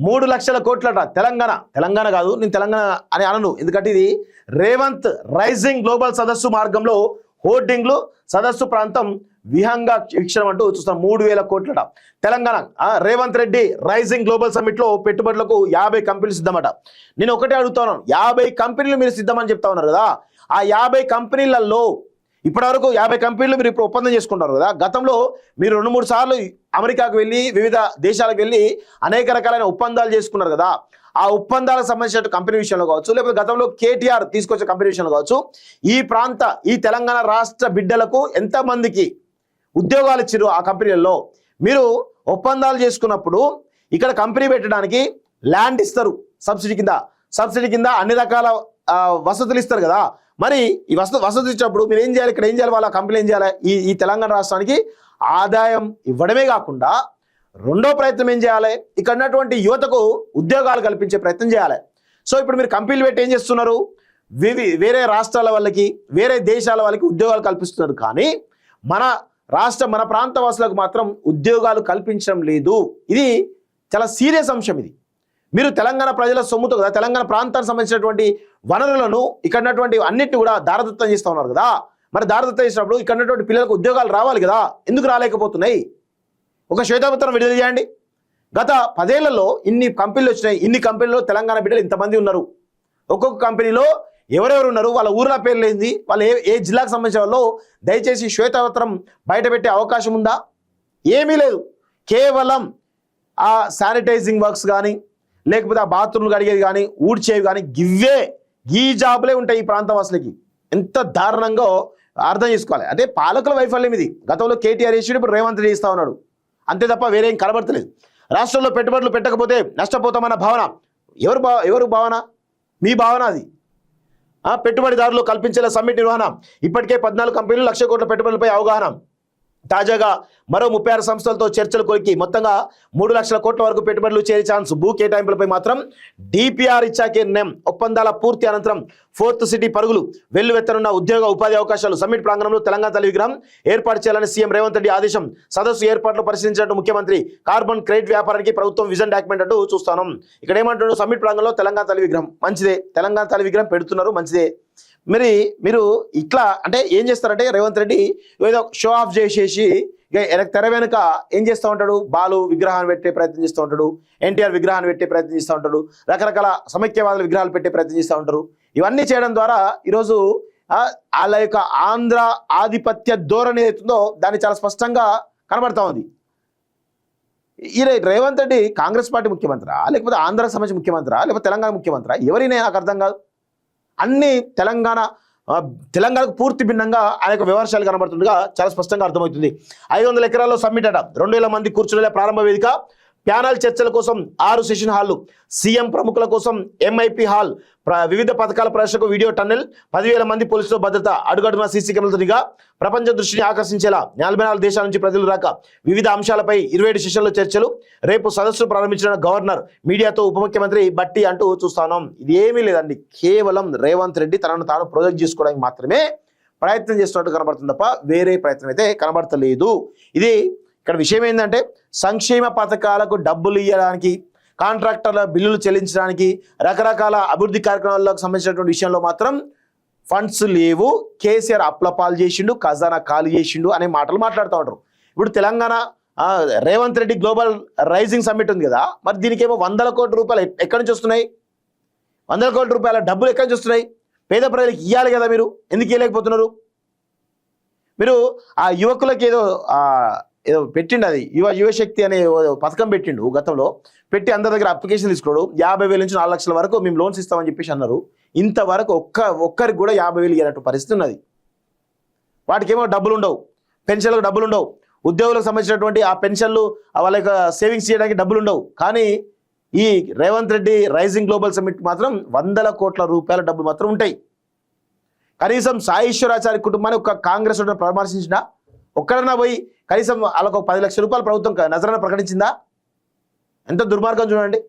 3 లక్షల కోట్లట తెలంగాణ కాదు, నేను తెలంగాణ అని అనను, ఎందుకంటే ఇది రేవంత్ రైజింగ్ గ్లోబల్ సదస్సు మార్గంలో హోర్డింగ్లు సదస్సు ప్రాంతం విహంగా వీక్షణం అంటూ చూస్తాం. 3,000 కోట్లట Telangana. Revanth Reddy rising global summit లో పెట్టుబడులకు 50 కంపెనీలు సిద్ధమట. నేను ఒకటే అడుగుతాను, 50 కంపెనీలు మీరు సిద్ధమని చెప్తా ఉన్నారు కదా, ఆ 50 కంపెనీలలో ఇప్పటివరకు 50 కంపెనీలు మీరు ఇప్పుడు ఒప్పందం చేసుకుంటారు కదా. గతంలో మీరు 2-3 సార్లు అమెరికాకు వెళ్ళి వివిధ దేశాలకు వెళ్ళి అనేక రకాలైన ఒప్పందాలు చేసుకున్నారు కదా. ఆ ఒప్పందాలకు సంబంధించిన కంపెనీ విషయంలో కావచ్చు, లేకపోతే గతంలో కేటీఆర్ తీసుకొచ్చే కంపెనీ విషయంలో కావచ్చు, ఈ తెలంగాణ రాష్ట్ర బిడ్డలకు ఎంతమందికి ఉద్యోగాలు ఇచ్చారు ఆ కంపెనీలలో. మీరు ఒప్పందాలు చేసుకున్నప్పుడు ఇక్కడ కంపెనీ పెట్టడానికి ల్యాండ్ ఇస్తారు సబ్సిడీ కింద అన్ని రకాల వసతులు ఇస్తారు కదా. మరి ఈ వసతులు ఇచ్చినప్పుడు మీరు ఏం చేయాలి, ఇక్కడ ఏం చేయాలి, వాళ్ళ కంపెనీ ఏం చేయాలి, ఈ తెలంగాణ రాష్ట్రానికి ఆదాయం ఇవ్వడమే కాకుండా రెండో ప్రయత్నం ఏం చేయాలి, ఇక్కడ ఉన్నటువంటి యువతకు ఉద్యోగాలు కల్పించే ప్రయత్నం చేయాలి. సో ఇప్పుడు మీరు కంపెనీలు పెట్టి ఏం చేస్తున్నారు, వేరే రాష్ట్రాల వాళ్ళకి వేరే దేశాల వాళ్ళకి ఉద్యోగాలు కల్పిస్తున్నారు, కానీ మన ప్రాంత వాసులకు మాత్రం ఉద్యోగాలు కల్పించడం లేదు. ఇది చాలా సీరియస్ అంశం. ఇది మీరు తెలంగాణ ప్రజల సొమ్ముతో కదా తెలంగాణ ప్రాంతానికి సంబంధించినటువంటి వనరులను ఇక్కడ ఉన్నటువంటి అన్నిటిని కూడా దారదత్తం చేస్తూ ఉన్నారు కదా. మరి దారదత్తం చేసినప్పుడు ఇక్కడ ఉన్నటువంటి పిల్లలకు ఉద్యోగాలు రావాలి కదా, ఎందుకు రాలేకపోతున్నాయి? ఒక శ్వేతపత్రం విడుదల చేయండి. గత 10 ఏళ్లలో ఇన్ని కంపెనీలు వచ్చినాయి, ఇన్ని కంపెనీలో తెలంగాణ బిడ్డలు ఇంతమంది ఉన్నారు, ఒక్కొక్క కంపెనీలో ఎవరెవరు ఉన్నారు, వాళ్ళ ఊర్ల పేర్లు ఏంది, వాళ్ళు ఏ జిల్లాకు సంబంధించిన వాళ్ళు, దయచేసి శ్వేతపత్రం బయటపెట్టే అవకాశం ఉందా? ఏమీ లేదు. కేవలం ఆ శానిటైజింగ్ వర్క్స్ కానీ, లేకపోతే ఆ బాత్రూమ్లు కడిగేది కానీ, ఊడ్చేవి కానీ, ఈ జాబులే ఉంటాయి ఈ ప్రాంత వాసులకి. ఎంత దారుణంగా అర్థం చేసుకోవాలి. అంటే పాలకుల వైఫల్యం ఇది. గతంలో కేటీఆర్ చేసి ఇప్పుడు రేవంత్ రెడ్డి ఇస్తా ఉన్నాడు, అంతే తప్ప వేరేం కనబడతలేదు. రాష్ట్రంలో పెట్టుబడులు పెట్టకపోతే నష్టపోతామన్న భావన ఎవరు భావన? మీ భావన అది. పెట్టుబడిదారులు కల్పించేలా సమ్మిట్ నిర్వహణ. ఇప్పటికే 14 కంపెనీలు 1,00,000 కోట్ల పెట్టుబడులపై అవగాహన. తాజాగా మరో 36 సంస్థలతో చర్చలు కొరికి మొత్తంగా 3 లక్షల కోట్ల వరకు పెట్టుబడులు చేరే ఛాన్స్. భూ కేటాయింపులపై మాత్రం డిపిఆర్ ఇచ్చాకే ఒప్పందాల పూర్తి అనంతరం 4th సిటీ పరుగులు. వెల్లువెత్తనున్న ఉద్యోగ ఉపాధి అవకాశాలు. సమ్మిట్ ప్రాంగణంలో తెలంగాణ తల్లి విగ్రహం ఏర్పాటు చేయాలని సీఎం రేవంత్ రెడ్డి ఆదేశం. సదస్సు ఏర్పాట్లు పరిశీలించినట్టు ముఖ్యమంత్రి. కార్బన్ క్రెడిట్ వ్యాపారానికి ప్రభుత్వం విజన్ డాక్యుమెంట్ అంటూ చూస్తాను. ఇక్కడ ఏమంటున్నాడు, సమ్మిట్ ప్రాంగణంలో తెలంగాణ తల్లి విగ్రహం మంచిదే, తెలంగాణ తల్లి విగ్రహం పెడుతున్నారు మంచిదే. మీరు ఇట్లా అంటే ఏం చేస్తారంటే రేవంత్ రెడ్డి ఏదో షో ఆఫ్ చేసేసి తెర వెనుక ఏం చేస్తూ ఉంటాడు, బాలు విగ్రహాన్ని పెట్టే ప్రయత్నం చేస్తూ ఉంటాడు, ఎన్టీఆర్ విగ్రహాన్ని పెట్టే ప్రయత్నం చేస్తూ ఉంటాడు, రకరకాల సమైక్యవాదుల విగ్రహాలు పెట్టే ప్రయత్నం చేస్తూ ఉంటారు. ఇవన్నీ చేయడం ద్వారా ఈరోజు వాళ్ళ యొక్క ఆంధ్ర ఆధిపత్య ధోరణి ఏదైతుందో దాన్ని చాలా స్పష్టంగా కనబడతా ఉంది. ఈ రేవంత్ రెడ్డి కాంగ్రెస్ పార్టీ ముఖ్యమంత్రా, లేకపోతే ఆంధ్రాకి సంబంధించిన ముఖ్యమంత్రా, లేకపోతే తెలంగాణ ముఖ్యమంత్రా, ఎవరైనా నాకు అర్థం కాదు. అన్ని తెలంగాణకు పూర్తి భిన్నంగా ఆయన యొక్క విమర్శలు కనబడుతుండగా చాలా స్పష్టంగా అర్థమవుతుంది. 500 ఎకరాల్లో సమ్మిట్ అట. 2,000 మంది కూర్చునే ప్రారంభ వేదిక. ప్యానల్ చర్చల కోసం 6 సెషన్ హాళ్లు. సీఎం ప్రముఖుల కోసం ఎంఐపి హాల్. వివిధ పథకాల ప్రదర్శనకు వీడియో టన్నెల్. 10,000 మంది పోలీసుల భద్రత. అడుగడుగున సీసీ కెమెరాలతో నిఘా. ప్రపంచ దృష్టిని ఆకర్షించేలా 44 దేశాల నుంచి ప్రజలు రాక. వివిధ అంశాలపై 27 సెషన్ల చర్చలు. రేపు సదస్సు ప్రారంభించిన గవర్నర్. మీడియాతో ఉప ముఖ్యమంత్రి బట్టి అంటూ చూస్తున్నాం. ఇది ఏమీ లేదండి, కేవలం రేవంత్ రెడ్డి తనను తాను ప్రొజెక్ట్ చేసుకోవడానికి మాత్రమే ప్రయత్నం చేస్తున్నట్టు కనబడుతుంది తప్ప వేరే ప్రయత్నం అయితే కనబడతలేదు. ఇది ఇక్కడ విషయం ఏంటంటే, సంక్షేమ పథకాలకు డబ్బులు ఇవ్వడానికి, కాంట్రాక్టర్ల బిల్లులు చెల్లించడానికి, రకరకాల అభివృద్ధి కార్యక్రమాలకు సంబంధించినటువంటి విషయంలో మాత్రం ఫండ్స్ లేవు. కేసీఆర్ అప్లపాలు చేసిండు, ఖజానా ఖాళీ చేసిండు అనే మాటలు మాట్లాడుతూ ఉంటారు. ఇప్పుడు Telangana Revanth Reddy global rising summit ఉంది కదా, మరి దీనికేమో 100 కోట్ల రూపాయలు ఎక్కడి నుంచి వస్తున్నాయి? 100 కోట్ల రూపాయల డబ్బులు ఎక్కడి నుంచి వస్తున్నాయి? పేద ప్రజలకు ఇవ్వాలి కదా, మీరు ఎందుకు ఇవ్వలేకపోతున్నారు? మీరు ఆ యువకులకి ఏదో పెట్టిండు, అది యువశక్తి అనే పథకం పెట్టిండు. గతంలో పెట్టి అందరి దగ్గర అప్లికేషన్ తీసుకున్నాడు. 50,000 నుంచి 4 లక్షల వరకు మేము లోన్స్ ఇస్తామని చెప్పేసి అన్నారు. ఇంతవరకు ఒక్కరికి కూడా 50,000 ఇవ్వనట్టు పరిస్థితి ఉన్నది. వాటికేమో డబ్బులు ఉండవు, పెన్షన్లకు డబ్బులు ఉండవు, ఉద్యోగులకు సంబంధించినటువంటి ఆ పెన్షన్లు వాళ్ళ యొక్క సేవింగ్స్ చేయడానికి డబ్బులు ఉండవు. కానీ ఈ Revanth Reddy rising global summit మాత్రం 100 కోట్ల రూపాయల డబ్బులు మాత్రం ఉంటాయి. కనీసం సాయి ఈశ్వరాచారి కుటుంబాన్ని ఒక కాంగ్రెస్ పరామర్శించినా, ఒక్కడన్నా పోయి కనీసం వాళ్ళకు 10 లక్షల రూపాయలు ప్రభుత్వం నజరాన ప్రకటించిందా? ఎంత దుర్మార్గం చూడండి.